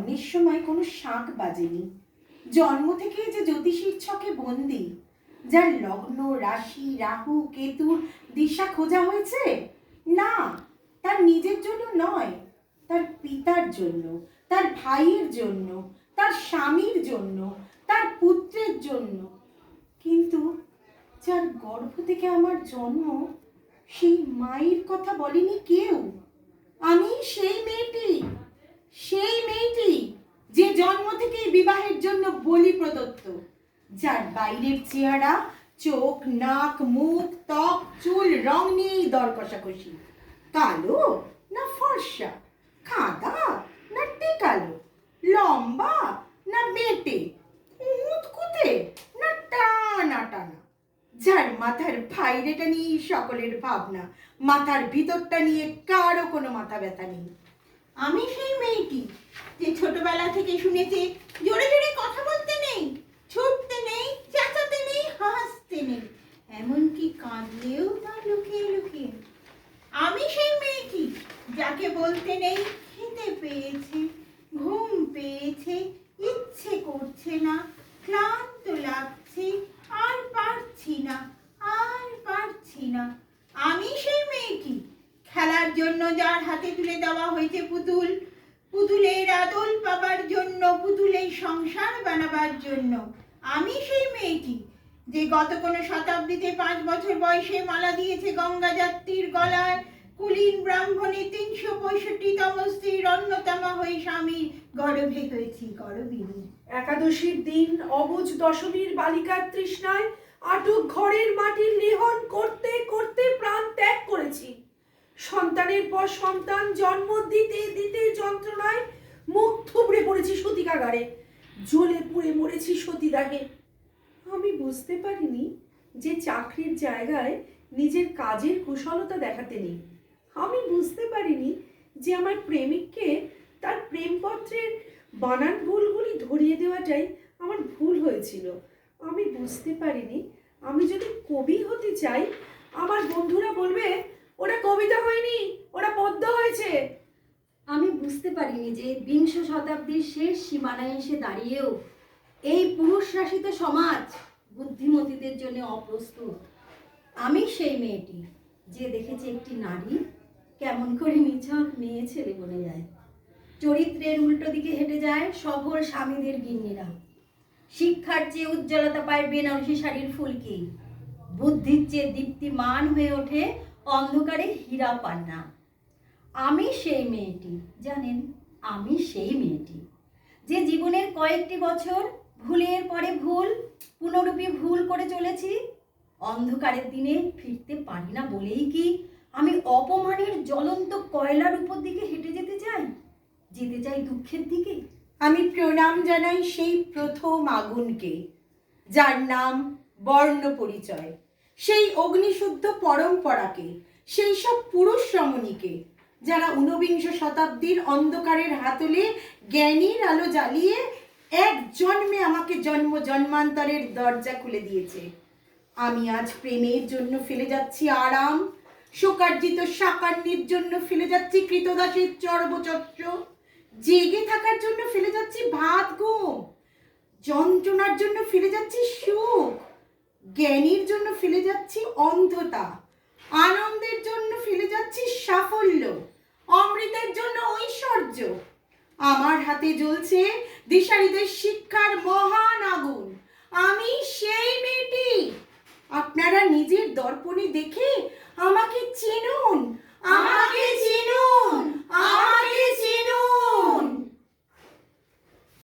জন্মের সময় কোনো শাঁখ বাজেনি, জন্ম থেকে যে জ্যোতিষীর ছকে বন্দি, যার লগ্ন রাশি রাহু কেতুর দিশা খোঁজা হয়েছে, না, তার নিজের জন্য নয়, তার পিতার জন্য, তার ভাইয়ের জন্য, তার স্বামীর জন্য, তার পুত্রের জন্য। কিন্তু যার গর্ভ থেকে আমার জন্ম, সেই মায়ের কথা বলেনি কেউ। আমি সেই মেয়েটি, সেই মেয়েটি যে জন্ম থেকেই বিবাহের জন্য বলি প্রদত্ত, যার বাইরের চেহারা, চোখ নাক মুখ ত্বক চুল রং নিয়েই দর কষাকষি, কালো না ফর্সা, কাদা না টেকালো, লম্বা না বেটে, কুঁতকুতে না টানা টানা, যার মাথার বাইরেটা নিয়ে সকলের ভাবনা, মাথার ভিতরটা নিয়ে কারো কোনো মাথা ব্যথা নেই। আমি সেই মেয়েটি যে ছোটবেলা থেকে শুনেছে জোরে জোরে কথা বলতে নেই, ছুটতে নেই, চেঁচাতে নেই, হাসতে নেই, এমনকি কাঁদলেও তা লুকিয়ে লুকিয়ে। আমি সেই মেয়েটি যাকে বলতে নেই খিদে পেয়েছে, ঘুম পেয়েছে, ইচ্ছে করছে না, ক্লান্ত লাগছে, আর পারছি না, আর পারছি না। আমি সেই মেয়েটি খেলার জন্য যার হাতে তুলে দেওয়া হয়েছে পুতুল, পুতুলের আদল পাবার জন্য, পুতুলের সংসার বানাবার জন্য। আমি সেই মেয়েটি যে গত কোনো শতাব্দীতে 5 বছর বয়সে মালা দিয়েছে গঙ্গা যাত্রীর গলায়, কুলীন ব্রাহ্মণী 365তম স্ত্রীর অন্যতমা হয়ে স্বামীর গর্ভে হয়েছি গর্বিণী। একাদশীর দিন অবুঝ দশমীর বালিকার তৃষ্ণায় আটক ঘরের মাটির লিহন করতে করতে প্রাণ ত্যাগ করেছি। সন্তানের পর সন্তান জন্ম দিতে দিতে যন্ত্রণায় মুখ থুবড়ে পড়েছি সতীকাগারে, জ্বলে পুড়ে মরেছি সতীদাহে। আমি বুঝতে পারিনি যে চাকরির জায়গায় নিজের কাজের কুশলতা দেখাতে নেই। আমি বুঝতে পারিনি যে আমার প্রেমিককে তার প্রেমপত্রের বানান ভুলগুলি ধরিয়ে দেওয়াটাই আমার ভুল হয়েছিল। আমি বুঝতে পারিনি আমি যদি কবি হতে চাই, আমার বন্ধুরা বলবে ওটা কবিতা হয়নি, ওটা পদ্য হয়েছে। আমি বুঝতে পারিনি যে বিংশ শতাব্দীর শেষ সীমানায় এসে দাঁড়িয়েও এই পুরুষ শাসিত সমাজ বুদ্ধিমতীদের জন্য অপ্রস্তুত। আমি সেই মেয়েটি যে দেখেছে একটি নারী কেমন করে নিছক মেয়ে ছেলে বনে যায়, চরিত্রের উল্টো দিকে হেঁটে যায় সফল স্বামীদের গিন্নিরা, শিক্ষার চেয়ে উজ্জ্বলতা পায় বেনারসি শাড়ির ফুলকি, বুদ্ধির চেয়ে দীপ্তিমান হয়ে ওঠে অন্ধকারে হীরা পান্না। আমি সেই মেয়েটি, জানেন, আমি সেই মেয়েটি যে জীবনের কয়েকটি বছর ভুলের পরে ভুল পুনরূপী ভুল করে চলেছি। অন্ধকারের দিনে ফিরতে পারি না বলেই কি আমি অপমানের জ্বলন্ত কয়লার উপর দিকে হেঁটে যেতে চাই দুঃখের দিকে? আমি প্রণাম জানাই সেই প্রথম আগুনকে, যার নাম বর্ণ পরিচয়, সেই অগ্নিশুদ্ধ পরম্পরাকে, সেই সব পুরুষ রমণীকে যারা ঊনবিংশ শতাব্দীর অন্ধকারের হাতলে জ্ঞানীর আলো জ্বালিয়ে এক জন্মে আমাকে জন্ম জন্মান্তরের দরজা খুলে দিয়েছে। আমি আজ প্রেমের জন্য ফেলে যাচ্ছি আরাম, শোকার্জিত সাকান্নির জন্য ফেলে যাচ্ছি কৃতদাসের চর্বচট্র, জেগে থাকার জন্য ফেলে যাচ্ছি ভাত ঘুম, যন্ত্রণার জন্য ফেলে যাচ্ছি সুখ, জ্ঞানীর জন্য ফেলে যাচ্ছি অন্ধতা, আনন্দের জন্য ফেলে যাচ্ছি সাফল্য, অমৃতের জন্য ঐশ্বর্য। আমার হাতে জ্বলছে দিশারীদের শিক্ষার মহান আগুন। আমি সেই মেয়েটি। আপনারা নিজের দর্পণে দেখে আমাকে চিনুন, আমাকে চিনুন।